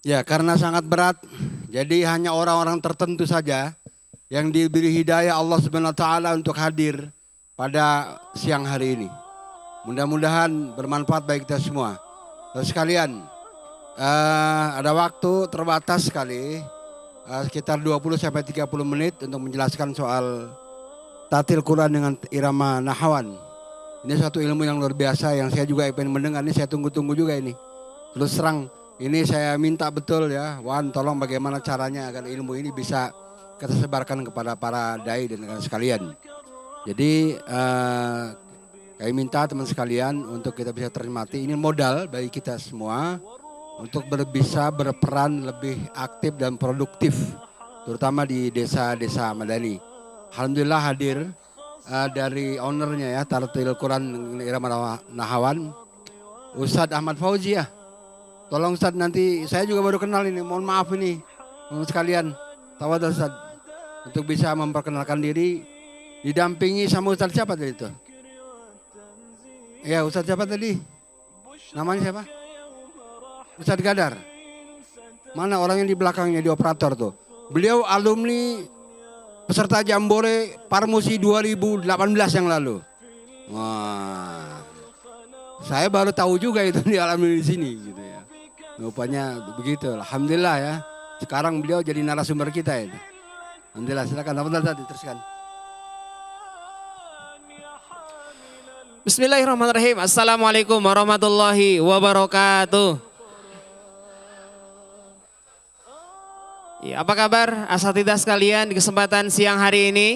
Ya, karena sangat berat, jadi hanya orang-orang tertentu saja yang diberi hidayah Allah Subhanahu wa taala untuk hadir pada siang hari ini. Mudah-mudahan bermanfaat bagi kita semua. Terus sekalian, ada waktu terbatas sekali, sekitar 20 sampai 30 menit untuk menjelaskan soal tatil Quran dengan irama nahawan. Ini satu ilmu yang luar biasa yang saya juga ingin mendengar, ini saya tunggu-tunggu juga ini. Terus terang, ini saya minta betul ya, Wan tolong bagaimana caranya agar ilmu ini bisa kita sebarkan kepada para dai dan rekan sekalian. Jadi kami minta teman sekalian untuk kita bisa ternikmati, ini modal bagi kita semua untuk bisa berperan lebih aktif dan produktif, terutama di desa-desa Madani. Alhamdulillah hadir dari ownernya ya, Tatil Quran Irama Nahawan, Ustadz Ahmad Fauzi ya. Tolong Ustadz, nanti saya juga baru kenal ini, mohon maaf ini teman sekalian. Tafadhol Ustadz, untuk bisa memperkenalkan diri, didampingi sama Ustadz siapa tadi itu? Ya Ustadz siapa tadi? Namanya siapa? Ustadz Gadar. Mana orang yang di belakangnya di operator tuh? Beliau alumni peserta Jambore Parmusi 2018 yang lalu. Wah, saya baru tahu juga itu di alumni di sini gitu ya. Rupanya begitu. Alhamdulillah ya. Sekarang beliau jadi narasumber kita ya. Alhamdulillah, silakan. Apa tadi teruskan? Bismillahirrahmanirrahim. Assalamualaikum warahmatullahi wabarakatuh. Ya, apa kabar asatidzah sekalian di kesempatan siang hari ini?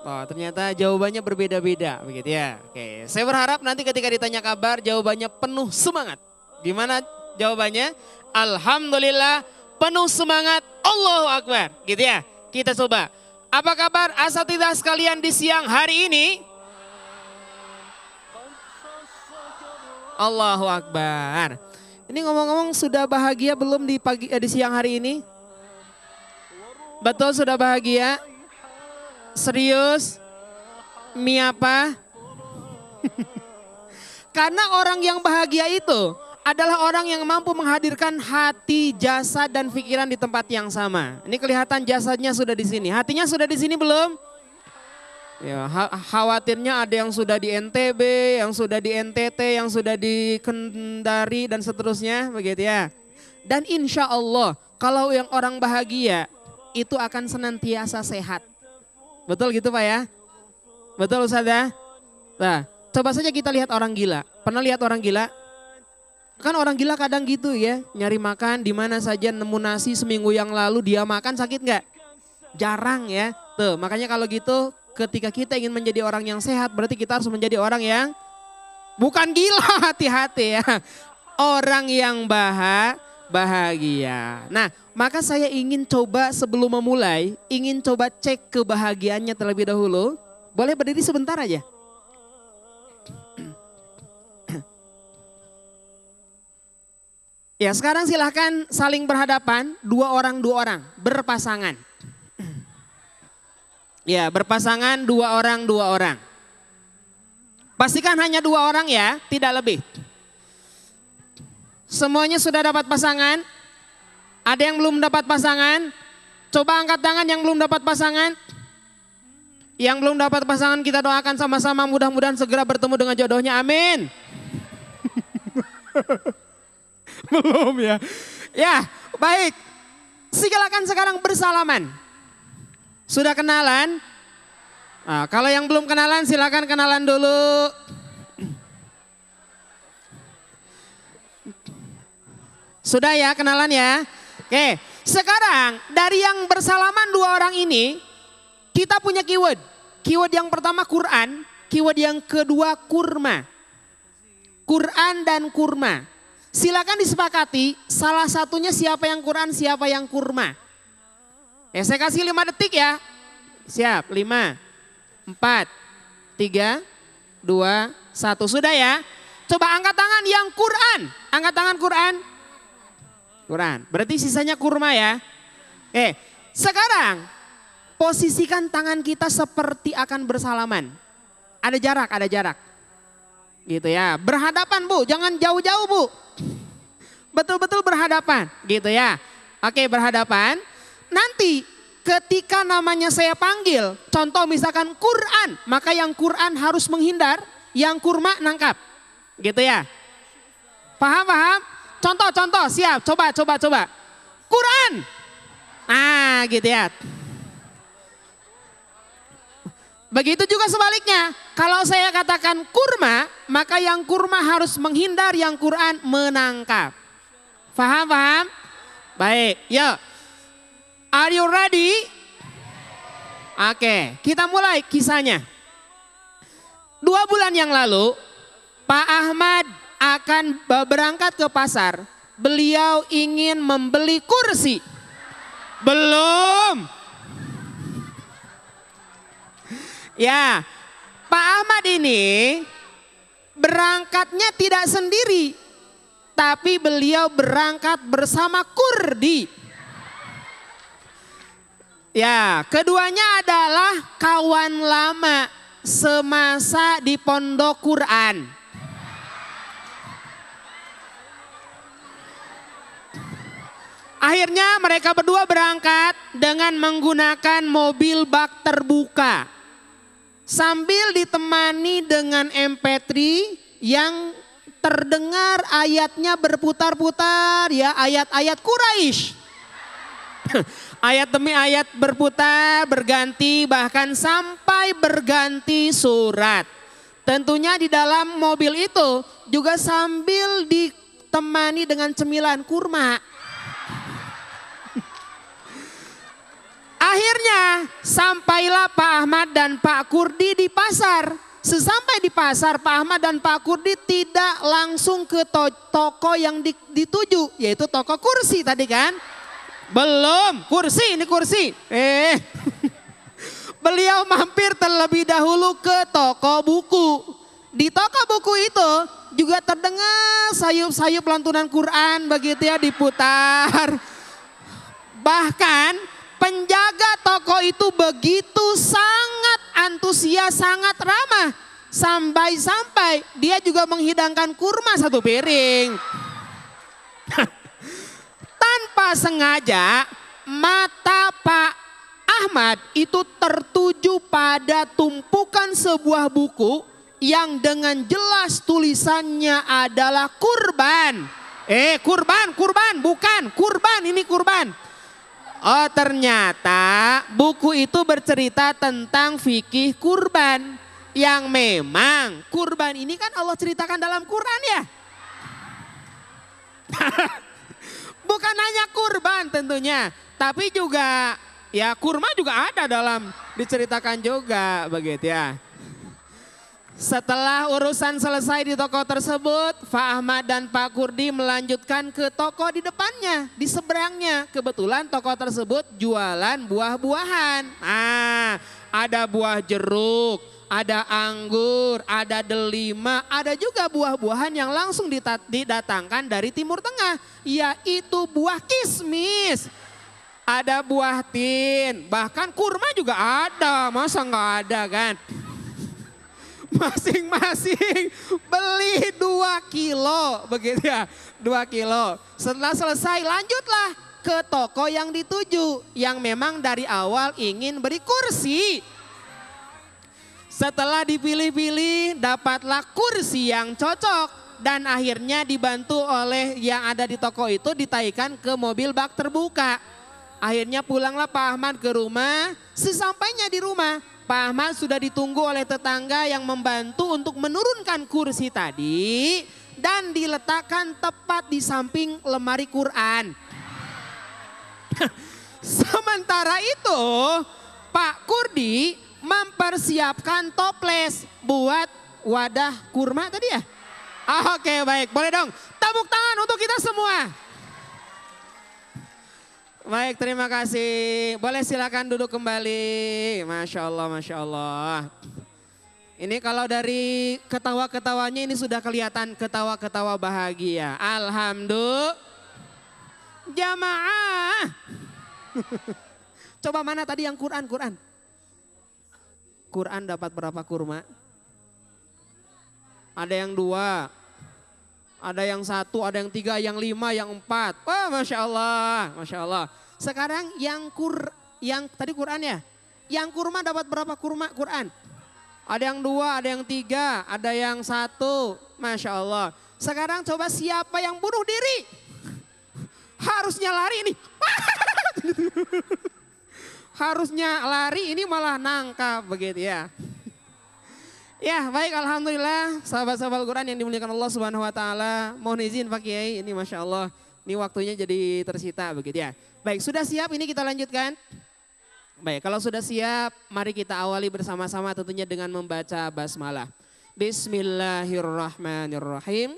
Oh, ternyata jawabannya berbeda-beda begitu ya. Oke, saya berharap nanti ketika ditanya kabar jawabannya penuh semangat. Gimana jawabannya? Alhamdulillah, penuh semangat, Allahu Akbar. Gitu ya. Kita coba. Apa kabar asatidzah sekalian di siang hari ini? Allahu Akbar. Ini ngomong-ngomong sudah bahagia belum di siang hari ini? Betul sudah bahagia? Serius? Miapa? Karena orang yang bahagia itu adalah orang yang mampu menghadirkan hati, jasad dan pikiran di tempat yang sama. Ini kelihatan jasadnya sudah di sini. Hatinya sudah di sini belum? Ya, khawatirnya ada yang sudah di NTB, yang sudah di NTT, yang sudah di Kendari dan seterusnya begitu ya. Dan insya Allah kalau yang orang bahagia itu akan senantiasa sehat. Betul gitu Pak ya? Betul Ustaz ya? Nah, coba saja kita lihat orang gila. Pernah lihat orang gila? Kan orang gila kadang gitu ya, nyari makan di mana saja, nemu nasi seminggu yang lalu dia makan, sakit nggak? Jarang ya. Tuh, makanya kalau gitu ketika kita ingin menjadi orang yang sehat berarti kita harus menjadi orang yang bukan gila, hati-hati ya. Orang yang bahagia. Nah, maka saya ingin coba sebelum memulai, ingin coba cek kebahagiaannya terlebih dahulu. Boleh berdiri sebentar aja? Ya, sekarang silahkan saling berhadapan, dua orang berpasangan. Ya, berpasangan dua orang. Pastikan hanya dua orang ya, tidak lebih. Semuanya sudah dapat pasangan? Ada yang belum dapat pasangan? Coba angkat tangan yang belum dapat pasangan. Yang belum dapat pasangan kita doakan sama-sama mudah-mudahan segera bertemu dengan jodohnya, amin. Belum ya. Ya, baik. Silakan sekarang bersalaman. Sudah kenalan? Nah, kalau yang belum kenalan silakan kenalan dulu. Sudah ya kenalan ya? Oke, sekarang dari yang bersalaman dua orang ini kita punya keyword. Keyword yang pertama Quran, keyword yang kedua kurma. Quran dan kurma. Silakan disepakati salah satunya siapa yang Quran, siapa yang kurma. Ya, saya kasih 5 detik ya. Siap, 5, 4, 3, 2, 1. Sudah ya? Coba angkat tangan yang Quran. Angkat tangan Quran. Quran. Berarti sisanya kurma ya. Sekarang posisikan tangan kita seperti akan bersalaman. Ada jarak, ada jarak. Gitu ya. Berhadapan Bu, jangan jauh-jauh Bu. Betul-betul berhadapan gitu ya. Oke, berhadapan. Nanti ketika namanya saya panggil, contoh misalkan Quran, maka yang Quran harus menghindar, yang kurma nangkap. Gitu ya. Paham? Contoh, siap. Coba. Quran. Nah, gitu ya. Begitu juga sebaliknya. Kalau saya katakan kurma, maka yang kurma harus menghindar, yang Quran menangkap. Paham? Baik, yuk. Are you ready? Oke, kita mulai kisahnya. 2 bulan yang lalu, Pak Ahmad akan berangkat ke pasar. Beliau ingin membeli kursi. Belum. Ya, Pak Ahmad ini berangkatnya tidak sendiri. Tapi beliau berangkat bersama Kurdi. Ya, keduanya adalah kawan lama semasa di pondok Quran. Akhirnya mereka berdua berangkat dengan menggunakan mobil bak terbuka. Sambil ditemani dengan MP3 yang terdengar ayatnya berputar-putar ya, ayat-ayat Quraisy. Ayat demi ayat berputar, berganti, bahkan sampai berganti surat. Tentunya di dalam mobil itu juga sambil ditemani dengan cemilan kurma. Akhirnya sampailah Pak Ahmad dan Pak Kurdi di pasar. Sesampai di pasar, Pak Ahmad dan Pak Kurdi tidak langsung ke toko yang dituju, yaitu toko kursi tadi kan. Belum, kursi, ini kursi. Beliau mampir terlebih dahulu ke toko buku. Di toko buku itu juga terdengar sayup-sayup lantunan Quran begitu ya, diputar. Bahkan penjaga toko itu begitu sangat antusias, sangat ramah. Sampai-sampai dia juga menghidangkan kurma 1 piring. Tanpa sengaja mata Pak Ahmad itu tertuju pada tumpukan sebuah buku yang dengan jelas tulisannya adalah kurban. Kurban, bukan kurban, ini kurban. Oh, ternyata buku itu bercerita tentang fikih kurban. Yang memang kurban ini kan Allah ceritakan dalam Quran ya. Bukan hanya kurban tentunya, tapi juga ya kurma juga ada dalam diceritakan juga begitu ya. Setelah urusan selesai di toko tersebut, Pak Ahmad dan Pak Kurdi melanjutkan ke toko di depannya, di seberangnya. Kebetulan toko tersebut jualan buah-buahan. Nah, ada buah jeruk, ada anggur, ada delima, ada juga buah-buahan yang langsung didatangkan dari Timur Tengah, yaitu buah kismis. Ada buah tin, bahkan kurma juga ada, masa nggak ada kan? Masing-masing beli 2 kilo begitu ya, 2 kilo. Setelah selesai lanjutlah ke toko yang dituju, yang memang dari awal ingin beri kursi. Setelah dipilih-pilih dapatlah kursi yang cocok dan akhirnya dibantu oleh yang ada di toko itu ditaikan ke mobil bak terbuka. Akhirnya pulanglah Pak Ahmad ke rumah. Sesampainya di rumah, Pak Ahmad sudah ditunggu oleh tetangga yang membantu untuk menurunkan kursi tadi dan diletakkan tepat di samping lemari Quran. Sementara itu Pak Kurdi mempersiapkan toples buat wadah kurma tadi ya. Oke, baik, boleh dong tepuk tangan untuk kita semua. Baik, terima kasih. Boleh silakan duduk kembali. Masya Allah, Masya Allah. Ini kalau dari ketawa-ketawanya ini sudah kelihatan ketawa-ketawa bahagia. Alhamdulillah. Jamaah. Coba mana tadi yang Quran? Quran dapat berapa kurma? ada yang 2, ada yang 1, ada yang 3, yang 5, yang 4. Wah, Masya Allah, Masya Allah. Sekarang yang tadi Quran ya? Yang kurma dapat berapa Quran? Ada yang 2, ada yang 3, ada yang 1. Masya Allah. Sekarang coba siapa yang bunuh diri? Harusnya lari ini. Harusnya lari ini malah nangkap begitu ya. Ya baik, alhamdulillah sahabat-sahabat Al-Quran yang dimuliakan Allah Subhanahu Wa Taala. Mohon izin Pak Kiai, ini Masya Allah, ini waktunya jadi tersita begitu ya. Baik, sudah siap, ini kita lanjutkan. Baik, kalau sudah siap, mari kita awali bersama-sama tentunya dengan membaca basmalah. Bismillahirrahmanirrahim.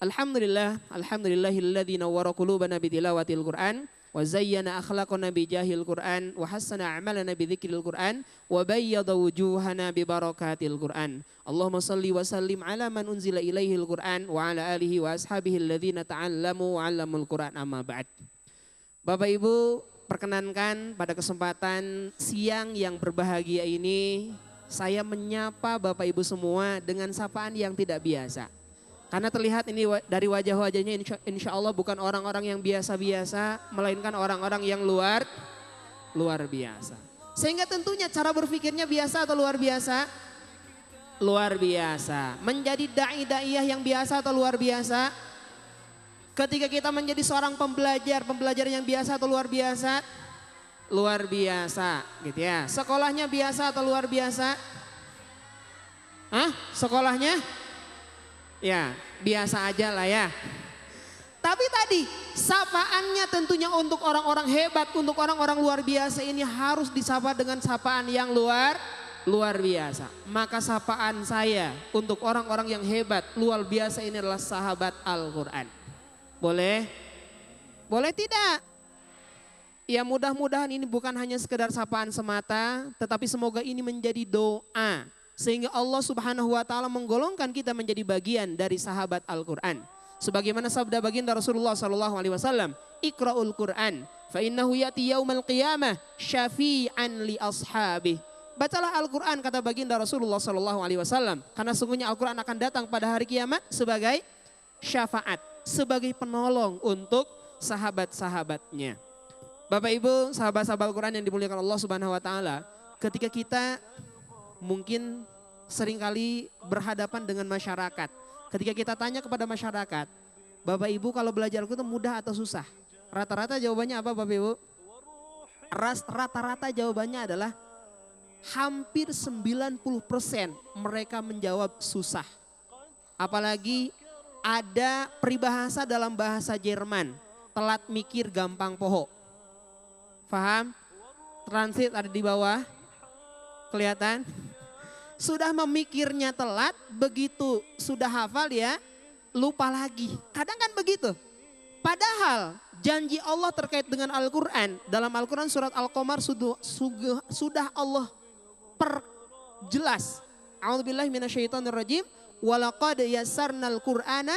Alhamdulillahilladzi nawwara qulubana bitilawatil Qur'an. Wa zayyana akhlaqana bi jahil Qur'an wa hassana a'malana bi dzikril Qur'an wa bayyada wujuhana bi barakatil Qur'an. Allahumma shalli wa sallim ala man unzila ilaihil Qur'an wa ala alihi wa ashabihi alladzina ta'allamu wa 'allamul Qur'an, amma ba'd. Bapak Ibu, perkenankan pada kesempatan siang yang berbahagia ini saya menyapa Bapak Ibu semua dengan sapaan yang tidak biasa. Karena terlihat ini dari wajah-wajahnya insya Allah bukan orang-orang yang biasa-biasa, melainkan orang-orang yang luar biasa. Sehingga tentunya cara berpikirnya biasa atau luar biasa? Luar biasa. Menjadi da'i-da'iyah yang biasa atau luar biasa? Ketika kita menjadi seorang pembelajar yang biasa atau luar biasa? Luar biasa gitu ya. Sekolahnya biasa atau luar biasa? Hah? Sekolahnya? Ya, biasa aja lah ya. Tapi tadi sapaannya tentunya untuk orang-orang hebat, untuk orang-orang luar biasa ini harus disapa dengan sapaan yang luar biasa. Maka sapaan saya untuk orang-orang yang hebat, luar biasa ini adalah sahabat Al-Quran. Boleh? Boleh tidak? Ya mudah-mudahan ini bukan hanya sekedar sapaan semata, tetapi semoga ini menjadi doa. Sehingga Allah Subhanahu Wa Taala menggolongkan kita menjadi bagian dari sahabat Al-Quran. Sebagaimana sabda baginda Rasulullah Sallallahu Alaihi Wasallam, Iqra'ul Quran, fa innahu yati yaumal qiyamah syafi'an li ashabih. Bacalah Al-Quran kata baginda Rasulullah Sallallahu Alaihi Wasallam, karena sungguhnya Al-Quran akan datang pada hari kiamat sebagai syafaat, sebagai penolong untuk sahabat-sahabatnya. Bapak Ibu, sahabat-sahabat Al-Quran yang dimuliakan Allah Subhanahu Wa Taala, ketika kita mungkin seringkali berhadapan dengan masyarakat. Ketika kita tanya kepada masyarakat, Bapak Ibu kalau belajar Al-Quran mudah atau susah? Rata-rata jawabannya apa Bapak Ibu? Rata-rata jawabannya adalah hampir 90% mereka menjawab susah. Apalagi ada peribahasa dalam bahasa Jerman, telat mikir gampang poho. Faham? Transit ada di bawah. Kelihatan? Sudah memikirnya telat, begitu sudah hafal ya, lupa lagi. Kadang kan begitu. Padahal janji Allah terkait dengan Al-Quran, dalam Al-Quran surat Al-Qamar sudah Allah perjelas. A'udzubillahi minasyaitonirrajim. Walaqad yassarnal Qur'ana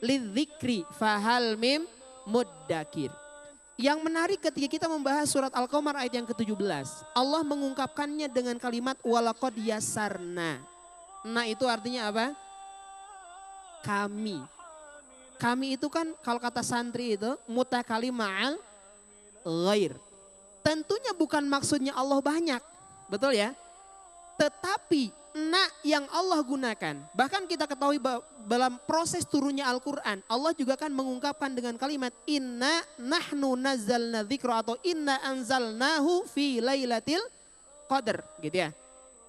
lidzikri fahal mim muddakir. Yang menarik ketika kita membahas surat Al-Qamar ayat yang ke-17. Allah mengungkapkannya dengan kalimat walaqad yassarna. Nah itu artinya apa? Kami. Kami itu kan kalau kata santri itu mutakalim ma'al ghair. Tentunya bukan maksudnya Allah banyak. Betul ya? Tetapi yang Allah gunakan. Bahkan kita ketahui dalam proses turunnya Al-Quran. Allah juga kan mengungkapkan dengan kalimat inna nahnu nazzalna dzikra atau inna anzalnahu fi lailatil qadar. Gitu ya.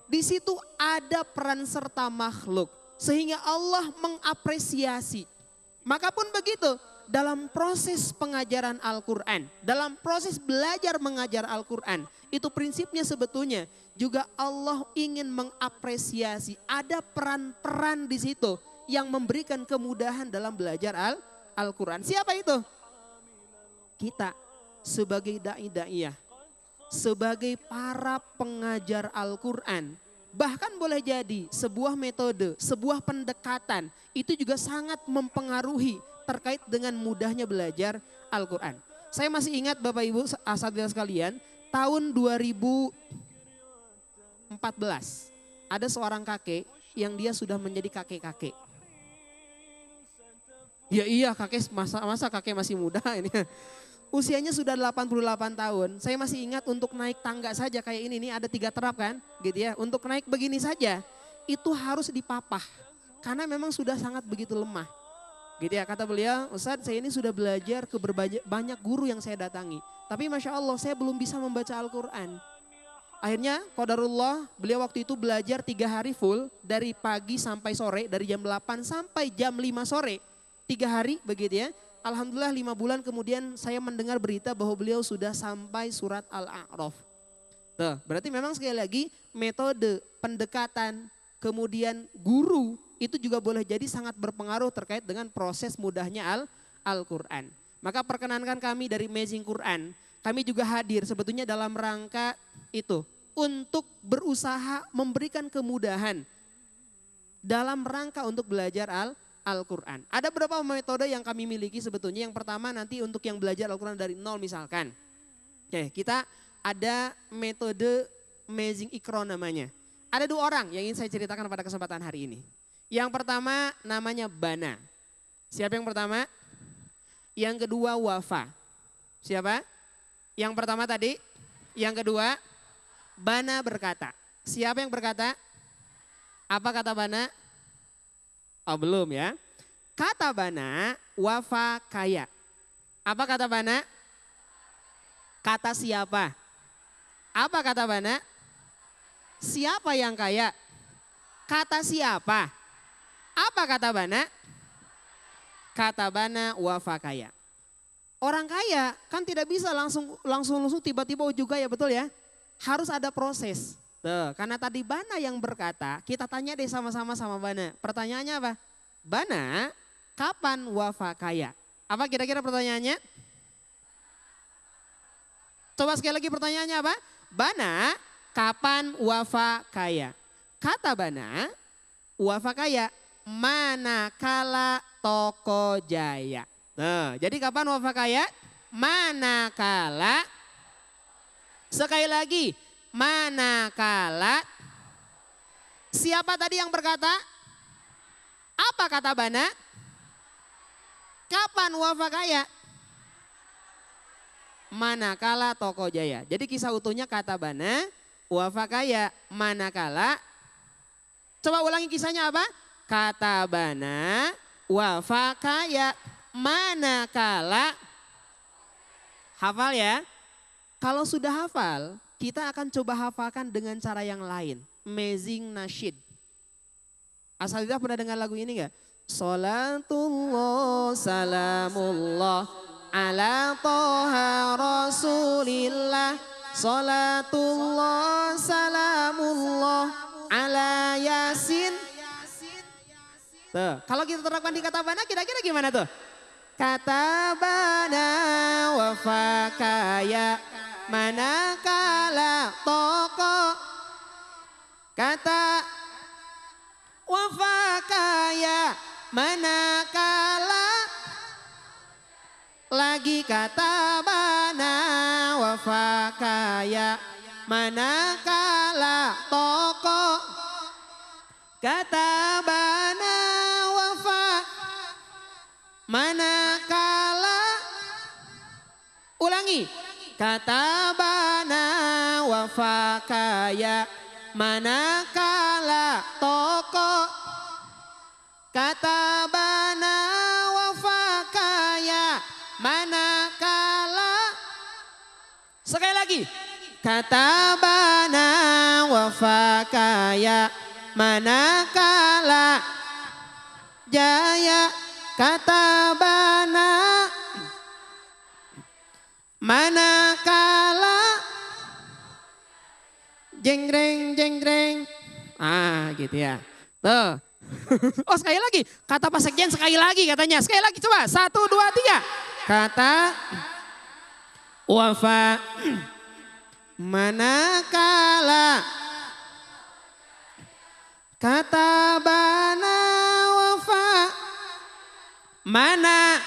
Di situ ada peran serta makhluk. Sehingga Allah mengapresiasi. Maka pun begitu dalam proses pengajaran Al-Quran, dalam proses belajar mengajar Al-Quran, itu prinsipnya sebetulnya juga Allah ingin mengapresiasi. Ada peran-peran di situ yang memberikan kemudahan dalam belajar Al-Quran. Siapa itu? Kita sebagai da'i-da'iyah, sebagai para pengajar Al-Quran. Bahkan boleh jadi sebuah metode, sebuah pendekatan itu juga sangat mempengaruhi terkait dengan mudahnya belajar Al-Quran. Saya masih ingat Bapak Ibu asatidzah sekalian, tahun 2014 ada seorang kakek yang dia sudah menjadi kakek-kakek. Ya iya kakek masa kakek masih muda ini. Usianya sudah 88 tahun. Saya masih ingat untuk naik tangga saja kayak ini nih ada 3 terap kan gitu ya. Untuk naik begini saja itu harus dipapah. Karena memang sudah sangat begitu lemah. Gitu ya kata beliau, Ustadz saya ini sudah belajar ke banyak guru yang saya datangi. Tapi Masya Allah saya belum bisa membaca Al-Quran. Akhirnya qadarullah beliau waktu itu belajar 3 hari full dari pagi sampai sore. Dari jam 8 sampai jam 5 sore. 3 hari begitu ya. Alhamdulillah 5 bulan kemudian saya mendengar berita bahwa beliau sudah sampai surat Al-A'raf. Tuh, berarti memang sekali lagi metode pendekatan kemudian guru itu juga boleh jadi sangat berpengaruh terkait dengan proses mudahnya Al-Quran. Maka perkenankan kami dari Amazing Quran, kami juga hadir sebetulnya dalam rangka itu. Untuk berusaha memberikan kemudahan dalam rangka untuk belajar Al-Quran. Ada beberapa metode yang kami miliki sebetulnya. Yang pertama nanti untuk yang belajar Al-Quran dari nol misalkan. Oke, kita ada metode Amazing Iqra namanya. Ada 2 orang yang ingin saya ceritakan pada kesempatan hari ini. Yang pertama namanya Bana. Siapa yang pertama? Yang kedua Wafa. Siapa? Yang pertama tadi. Yang kedua Bana berkata. Siapa yang berkata? Apa kata Bana? Oh belum ya. Kata Bana Wafa kaya. Apa kata Bana? Kata siapa? Apa kata Bana? Siapa yang kaya? Kata siapa? Apa kata Bana? Kata Bana Wafa kaya. Orang kaya kan tidak bisa langsung tiba-tiba juga ya betul ya. Harus ada proses. Tuh, karena tadi Bana yang berkata, kita tanya deh sama-sama sama Bana. Pertanyaannya apa? Bana, kapan Wafa kaya? Apa kira-kira pertanyaannya? Coba sekali lagi pertanyaannya apa? Bana, kapan Wafa kaya? Kata Bana, Wafa kaya manakala toko jaya. Nah, jadi kapan Wafa kaya? Manakala, sekali lagi, manakala. Siapa tadi yang berkata? Apa kata Bana? Kapan Wafa kaya? Manakala toko jaya. Jadi kisah utuhnya kata Bana, Wafa kaya manakala. Coba ulangi kisahnya apa? Kata Bana, Wafa kaya manakala. Hafal ya. Kalau sudah hafal, kita akan coba hafalkan dengan cara yang lain. Amazing Nasyid. Asal tidak pernah dengar lagu ini enggak? Salatullah salamullah ala toha rasulillah. Salatullah salamullah ala yasin. Tuh, kalau kita terapkan di kata Bana kira-kira gimana tuh? Kata Bana Wafa kaya manakala toko. Kata Wafa kaya manakala. Lagi kata Bana Wafa kaya manakala toko. Kata Bana Wafa manakala. Ulangi. Kata Bana Wafa kaya manakala toko. Kata Bana Wafa kaya manakala. Sekali lagi. Kata Bana Wafa kaya manakala jaya. Kata Bana manakala jeng-jeng. Ah gitu ya. Tuh. Oh sekali lagi. Kata Pak Sekjen sekali lagi katanya. Sekali lagi coba. 1, 2, 3. Kata Wafa manakala. Kata Bana Wafa mana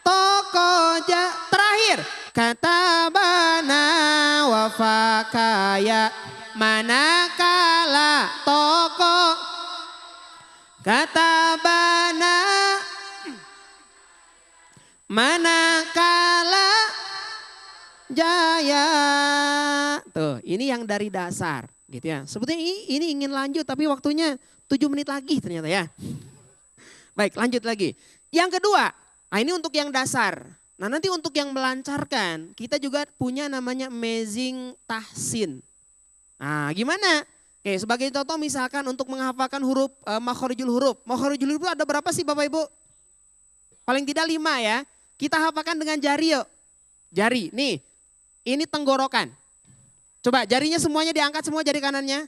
toko terakhir. Kata Bana Wafa kaya manakala toko. Kata Bana manakala jaya. Tuh, ini yang dari dasar gitu ya. Sebetulnya ini ingin lanjut tapi waktunya 7 menit lagi ternyata ya. Baik, lanjut lagi. Yang kedua, nah ini untuk yang dasar. Nah nanti untuk yang melancarkan, kita juga punya namanya amazing tahsin. Nah gimana? Oke, sebagai contoh misalkan untuk menghafalkan huruf makhorijul huruf. Makhorijul huruf ada berapa sih Bapak Ibu? Paling tidak 5 ya. Kita hafalkan dengan jari yuk. Jari, nih. Ini tenggorokan. Coba jarinya semuanya diangkat semua jari kanannya.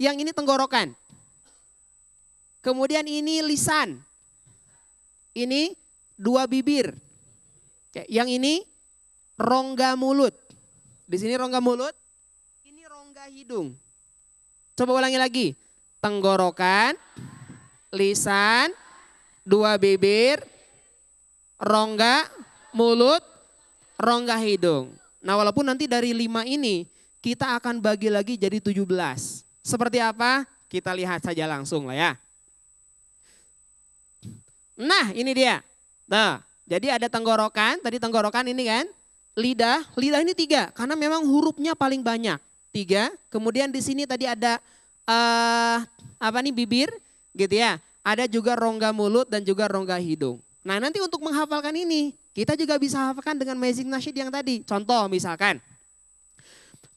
Yang ini tenggorokan. Kemudian ini lisan. Ini 2 bibir. Yang ini rongga mulut. Di sini rongga mulut. Ini rongga hidung. Coba ulangi lagi. Tenggorokan, lisan, 2 bibir, rongga mulut, rongga hidung. Nah walaupun nanti dari 5 ini kita akan bagi lagi jadi 17. Seperti apa? Kita lihat saja langsung lah ya. Nah ini dia. Nah jadi ada tenggorokan, tadi tenggorokan ini kan. Lidah ini 3 karena memang hurufnya paling banyak. 3, kemudian di sini tadi ada bibir gitu ya. Ada juga rongga mulut dan juga rongga hidung. Nah nanti untuk menghafalkan ini, kita juga bisa hafalkan dengan amazing nasyid yang tadi. Contoh misalkan,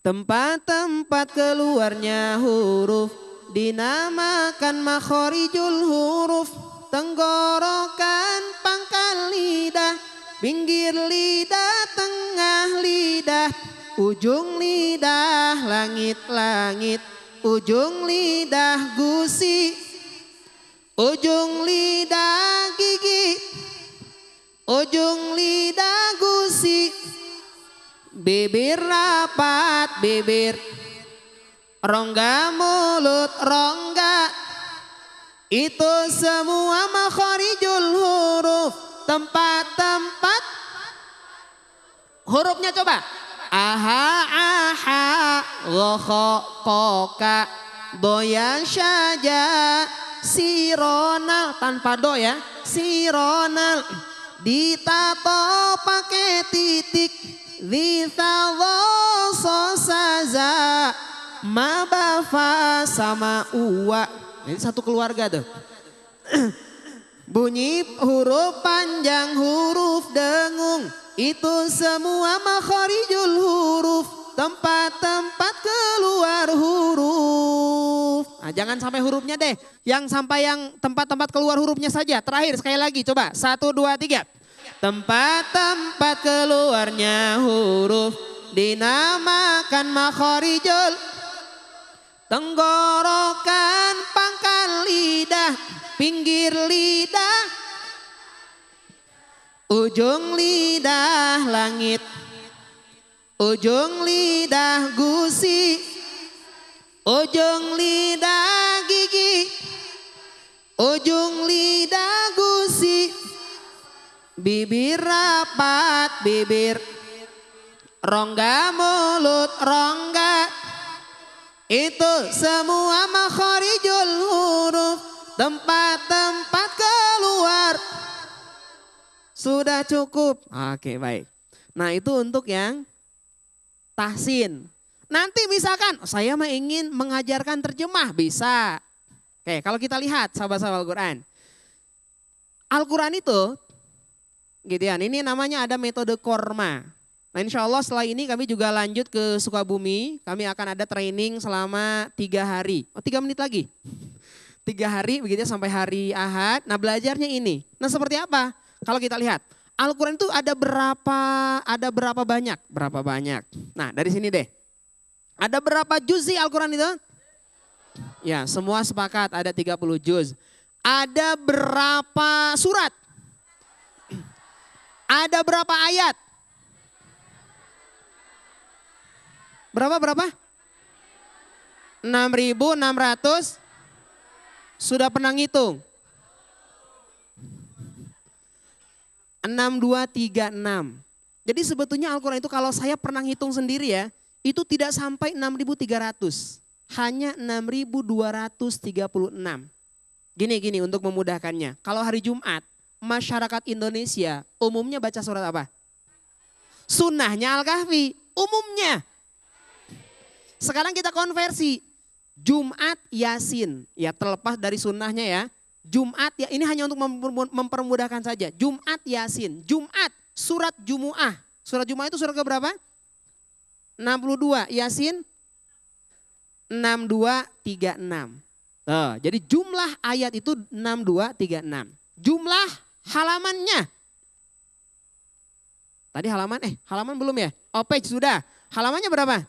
tempat-tempat keluarnya huruf dinamakan makhorijul huruf. Tenggorokan, pangkal lidah, pinggir lidah, tengah lidah, ujung lidah, langit-langit, ujung lidah gusi, ujung lidah gigi, ujung lidah gusi, bibir rapat, bibir, rongga mulut, rongga. Itu semua makhorijul huruf. Tempat-tempat hurufnya coba. Aha, aha, gokho, koka, doya, syaja, sironal. Tanpa do ya, sironal. Ditato pakai titik. Ditalo sosaza, mabafa sama uwa. Ini satu keluarga tuh. Bunyi huruf panjang, huruf dengung. Itu semua makhorijul huruf. Tempat-tempat keluar huruf. Nah, jangan sampai hurufnya deh. Yang sampai yang tempat-tempat keluar hurufnya saja. Terakhir sekali lagi coba. 1, 2, 3. Tempat-tempat keluarnya huruf dinamakan makhorijul. Tenggorokan, pangkal lidah, pinggir lidah, ujung lidah langit, ujung lidah gusi, ujung lidah gigi, ujung lidah gusi, bibir rapat, bibir, rongga mulut, rongga. Itu semua makhorijul huruf. Tempat-tempat keluar. Sudah cukup. Oke baik. Nah itu untuk yang tahsin. Nanti misalkan saya mah ingin mengajarkan terjemah bisa. Oke kalau kita lihat sahabat-sahabat Al-Quran. Al-Quran itu gitu ya, ini namanya ada metode korma. Nah insya Allah setelah ini kami juga lanjut ke Sukabumi. Kami akan ada training selama 3 hari. 3 menit lagi. 3 hari begitu ya, sampai hari Ahad. Nah belajarnya ini. Nah seperti apa? Kalau kita lihat. Al-Quran itu ada berapa banyak? Berapa banyak? Nah dari sini deh. Ada berapa juz sih Al-Quran itu? Ya semua sepakat ada 30 juz. Ada berapa surat? Ada berapa ayat? Berapa? 6.600. Sudah pernah ngitung? 6236. Jadi sebetulnya Al-Quran itu kalau saya pernah ngitung sendiri ya, itu tidak sampai 6.300. Hanya 6.236. Gini untuk memudahkannya. Kalau hari Jumat, masyarakat Indonesia umumnya baca surat apa? Sunnahnya Al-Kahfi, umumnya. Sekarang kita konversi. Jumat Yasin, ya terlepas dari sunnahnya ya. Jumat ya ini hanya untuk mempermudahkan saja. Jumat Yasin, Jumat surat Jumu'ah. Surat Jumu'ah itu surat ke berapa? 62, Yasin 6236. Jadi jumlah ayat itu 6236. Jumlah halamannya. Tadi halaman belum ya? Oh page sudah. Halamannya berapa?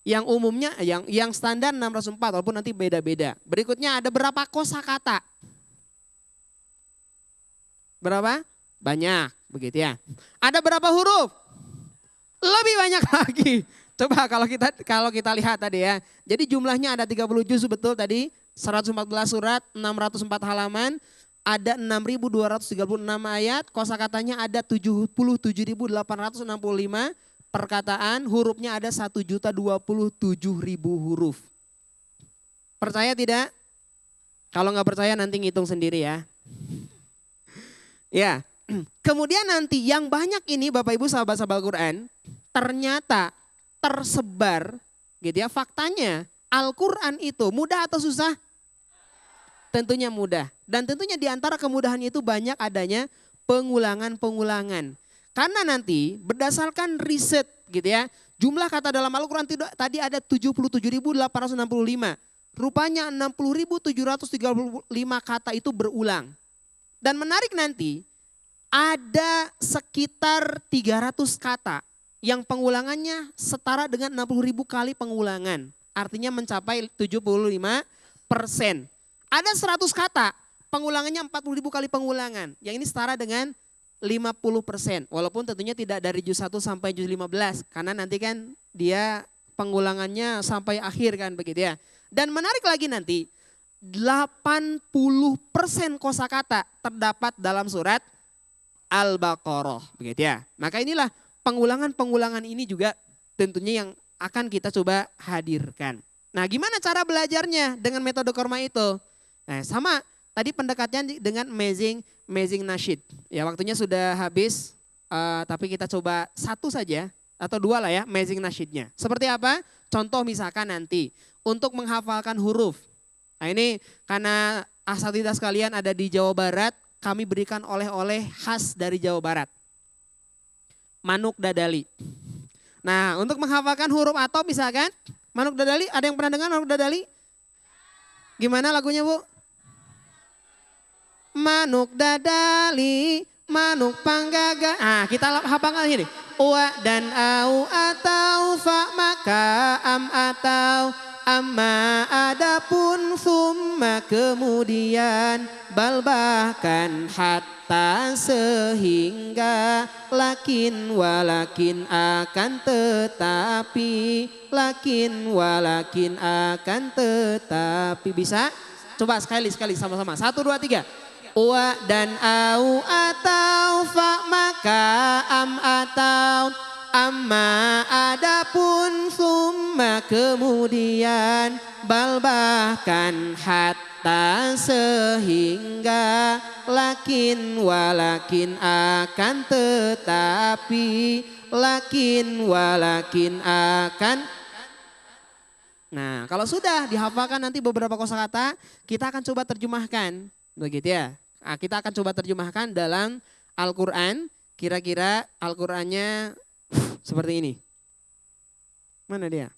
Yang umumnya, yang standar 604 walaupun nanti beda-beda. Berikutnya ada berapa kosakata? Berapa? Banyak, begitu ya. Ada berapa huruf? Lebih banyak lagi. Coba kalau kita lihat tadi ya. Jadi jumlahnya ada 30 juz betul tadi, 114 surat, 604 halaman, ada 6.236 ayat, kosakatanya ada 77.865. Perkataan, hurufnya ada 1.027.000 huruf. Percaya tidak? Kalau nggak percaya nanti ngitung sendiri ya. Ya, kemudian nanti yang banyak ini Bapak Ibu sahabat-sahabat Al-Quran ternyata tersebar gitu ya. Faktanya Al-Quran itu mudah atau susah? Tentunya mudah. Dan tentunya di antara kemudahannya itu banyak adanya pengulangan-pengulangan. Karena nanti berdasarkan riset gitu ya, jumlah kata dalam Al-Quran tadi ada 77.865. Rupanya 60.735 kata itu berulang. Dan menarik nanti ada sekitar 300 kata yang pengulangannya setara dengan 60.000 kali pengulangan. Artinya mencapai 75%. Ada 100 kata pengulangannya 40.000 kali pengulangan. Yang ini setara dengan 50%, walaupun tentunya tidak dari juz 1 sampai juz 15 karena nanti kan dia pengulangannya sampai akhir kan begitu ya. Dan menarik lagi nanti 80% kosakata terdapat dalam surat Al-Baqarah begitu ya. Maka inilah pengulangan-pengulangan ini juga tentunya yang akan kita coba hadirkan. Nah, gimana cara belajarnya dengan metode Korma itu? Nah, sama tadi pendekatannya dengan amazing nasyid. Ya waktunya sudah habis, tapi kita coba satu saja atau dua lah ya amazing nasyidnya. Seperti apa? Contoh misalkan nanti untuk menghafalkan huruf. Nah ini karena asatidzah sekalian ada di Jawa Barat, kami berikan oleh-oleh khas dari Jawa Barat. Manuk dadali. Nah untuk menghafalkan huruf atau misalkan manuk dadali, ada yang pernah dengar manuk dadali? Gimana lagunya Bu? Manuk dadali, manuk panggaga. Ah, kita hafalkan ini. Wa dan au atau fa maka am atau amma adapun summa kemudian bal bahkan hatta sehingga lakin walakin akan tetapi lakin walakin akan tetapi. Bisa? Coba sekali sama-sama. 1, 2, 3. Wa dan au atau fa maka am atau amma adapun summa kemudian bal bahkan hatta sehingga lakin walakin akan tetapi lakin walakin akan. Nah kalau sudah dihafalkan nanti beberapa kosakata kita akan coba terjemahkan begitu ya. Nah, kita akan coba terjemahkan dalam Al-Quran. Kira-kira Al-Qurannya seperti ini. Mana dia?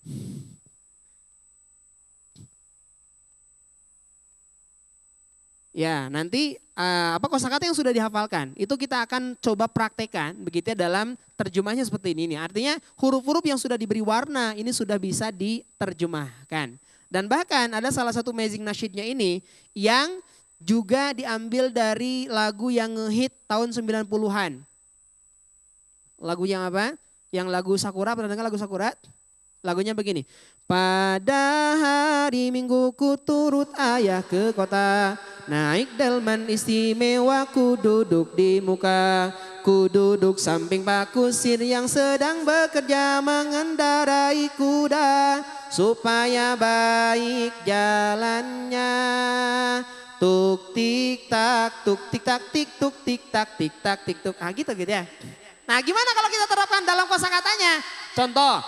Ya nanti apa kosakata yang sudah dihafalkan itu kita akan coba praktekkan begitu ya dalam terjemahnya seperti ini. Artinya huruf-huruf yang sudah diberi warna ini sudah bisa diterjemahkan. Dan bahkan ada salah satu amazing nasyidnya ini yang juga diambil dari lagu yang ngehit tahun 90-an. Lagu yang apa? Yang lagu Sakura, pernah dengar lagu Sakura? Lagunya begini. Pada hari Minggu ku turut ayah ke kota, naik delman istimewa ku duduk di muka. Ku duduk samping Pak Kusir yang sedang bekerja mengendarai kuda supaya baik jalannya. tuk tik tak, tuk tik tak tik tuk tik tak tik tak tik tuk. Ah gitu ya. Nah gimana kalau kita terapkan dalam kosakatanya? Contoh.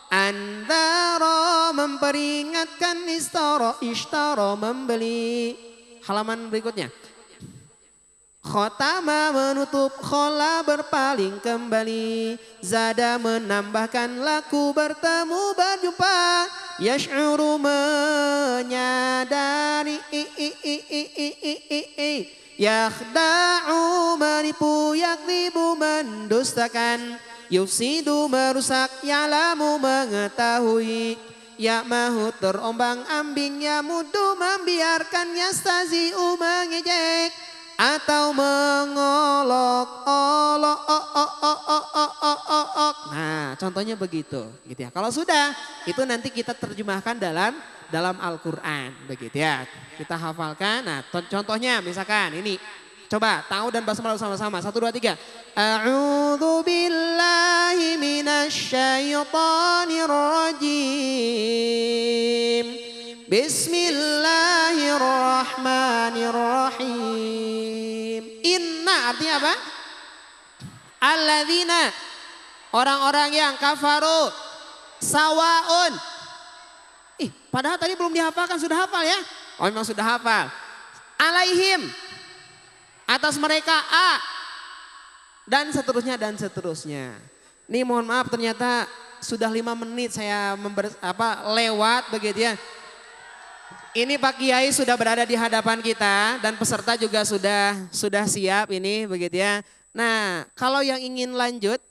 Andaro memperingatkan ishtaro membeli. Halaman berikutnya. Khotama menutup, khola berpaling kembali. Zada menambahkan, laku bertemu berjumpa. Yash'uru menyadari. Yakhda'u menipu, yakdibu mendustakan. Yufsidu merusak, ya'lamu mengetahui. Ya'mahu terombang ambing, yamudu membiarkan, yastazi'u mengejek. Atau mengolok-olok. Nah contohnya begitu gitu ya. Kalau sudah itu nanti kita terjemahkan dalam Al-Quran begitu ya. Kita hafalkan. Nah contohnya misalkan ini. Coba tahu dan basmalah sama-sama. 1, 2, 3. A'udzu billahi minasyaitonir rajim. Bismillahirrahmanirrahim. Inna artinya apa? Alladzina. Orang-orang yang kafaru. Sawaun. Padahal tadi belum dihafalkan, sudah hafal ya? Oh memang sudah hafal. Alaihim. Atas mereka A. Dan seterusnya dan seterusnya. Ini mohon maaf ternyata sudah 5 menit saya lewat begitu ya. Ini Pak Kiai sudah berada di hadapan kita dan peserta juga sudah siap ini begitu ya. Nah kalau yang ingin lanjut,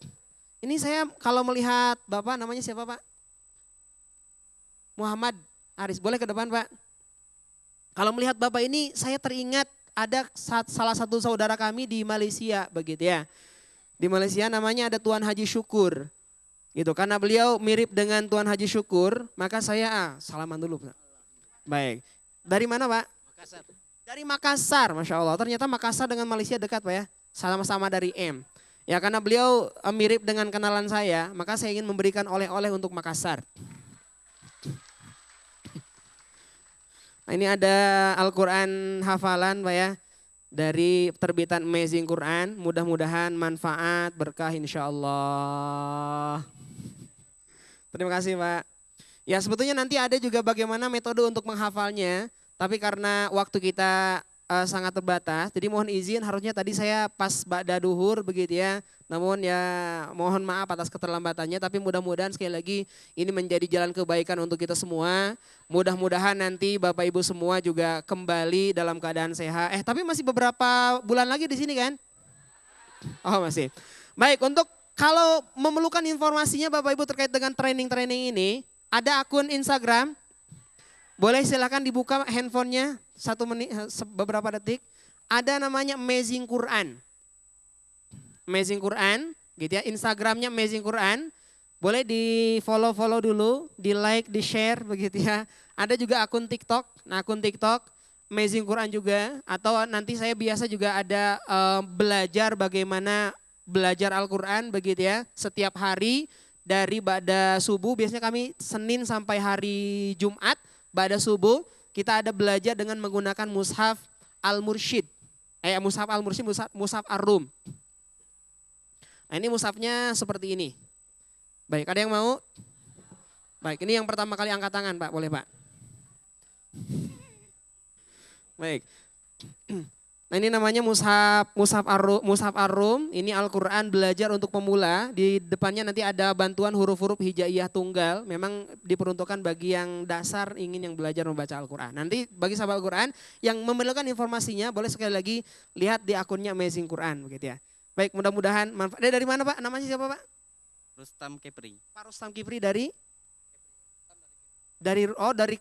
ini saya kalau melihat Bapak namanya siapa Pak? Muhammad Aris, boleh ke depan Pak. Kalau melihat Bapak ini saya teringat ada salah satu saudara kami di Malaysia begitu ya. Di Malaysia namanya ada Tuan Haji Syukur. Gitu, karena beliau mirip dengan Tuan Haji Syukur, maka saya salaman dulu Pak. Baik, dari mana Pak? Makassar. Dari Makassar, Masya Allah. Ternyata Makassar dengan Malaysia dekat Pak ya. Sama-sama dari M. Ya karena beliau mirip dengan kenalan saya, maka saya ingin memberikan oleh-oleh untuk Makassar. Nah, ini ada Al-Quran hafalan Pak ya. Dari terbitan Amazing Quran. Mudah-mudahan manfaat, berkah insya Allah. Terima kasih Pak. Ya sebetulnya nanti ada juga bagaimana metode untuk menghafalnya. Tapi karena waktu kita sangat terbatas. Jadi mohon izin harusnya tadi saya pas ba'da duhur begitu ya. Namun ya mohon maaf atas keterlambatannya. Tapi mudah-mudahan sekali lagi ini menjadi jalan kebaikan untuk kita semua. Mudah-mudahan nanti Bapak Ibu semua juga kembali dalam keadaan sehat. Tapi masih beberapa bulan lagi di sini kan? Oh masih. Baik untuk kalau memerlukan informasinya Bapak Ibu terkait dengan training-training ini. Ada akun Instagram, boleh silakan dibuka handphonenya 1 menit, beberapa detik. Ada namanya Amazing Quran. Amazing Quran, gitu ya. Instagramnya Amazing Quran. Boleh di follow dulu, di like, di share begitu ya. Ada juga akun TikTok, nah akun TikTok Amazing Quran juga. Atau nanti saya biasa juga ada belajar bagaimana belajar Al-Quran begitu ya. Setiap hari. Dari ba'da subuh, biasanya kami Senin sampai hari Jumat, ba'da subuh kita ada belajar dengan menggunakan mushaf Al-Mursyid. Mushaf Al-Mursyid, mushaf Ar-Rum. Nah ini mushafnya seperti ini. Baik, ada yang mau? Baik, ini yang pertama kali angkat tangan Pak, boleh Pak? Baik. Nah ini namanya mushaf Ar-Rum, ini Al-Quran belajar untuk pemula. Di depannya nanti ada bantuan huruf-huruf hijaiyah tunggal. Memang diperuntukkan bagi yang dasar ingin yang belajar membaca Al-Quran. Nanti bagi sahabat Al-Quran yang memerlukan informasinya boleh sekali lagi lihat di akunnya Amazing Quran begitu ya. Baik mudah-mudahan manfaat. Dari mana Pak? Namanya siapa Pak? Rustam Kepri. Pak Rustam Kipri dari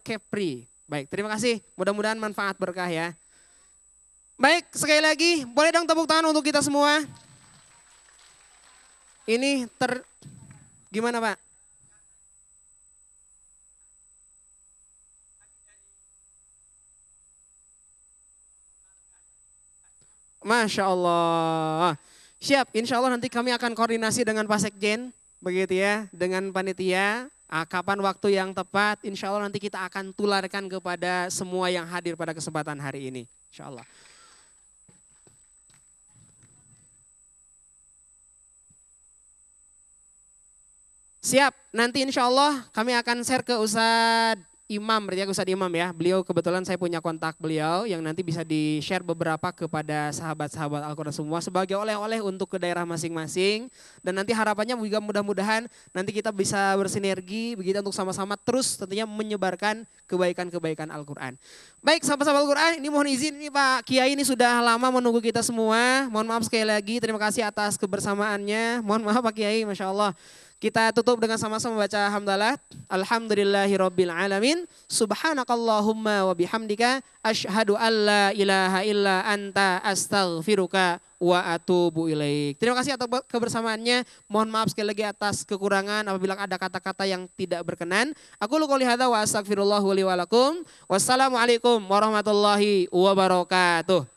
Kepri. Baik terima kasih, mudah-mudahan manfaat berkah ya. Baik, sekali lagi boleh dong tepuk tangan untuk kita semua. Ini gimana Pak? Masya Allah. Siap, insya Allah nanti kami akan koordinasi dengan Pak Sekjen, begitu ya, dengan panitia. Kapan waktu yang tepat, insya Allah nanti kita akan tularkan kepada semua yang hadir pada kesempatan hari ini. Insya Allah. Siap, nanti insya Allah kami akan share ke Ustadz Imam, berarti ya Ustadz Imam ya. Beliau kebetulan saya punya kontak beliau yang nanti bisa di-share beberapa kepada sahabat-sahabat Al-Quran semua sebagai oleh-oleh untuk ke daerah masing-masing. Dan nanti harapannya juga mudah-mudahan nanti kita bisa bersinergi begitu untuk sama-sama terus tentunya menyebarkan kebaikan-kebaikan Al-Quran. Baik sahabat-sahabat Al-Quran, ini mohon izin ini Pak Kiai ini sudah lama menunggu kita semua. Mohon maaf sekali lagi, terima kasih atas kebersamaannya. Mohon maaf Pak Kiai, Masya Allah. Kita tutup dengan sama-sama membaca hamdalah. Alhamdulillahirabbil alamin. Subhanakallahumma wa bihamdika asyhadu an la ilaha illa anta astaghfiruka wa atubu ilaik. Terima kasih atas kebersamaannya. Mohon maaf sekali lagi atas kekurangan apabila ada kata-kata yang tidak berkenan. Aku qouli hadza wa astaghfirullah li wa lakum. Wassalamualaikum warahmatullahi wabarakatuh.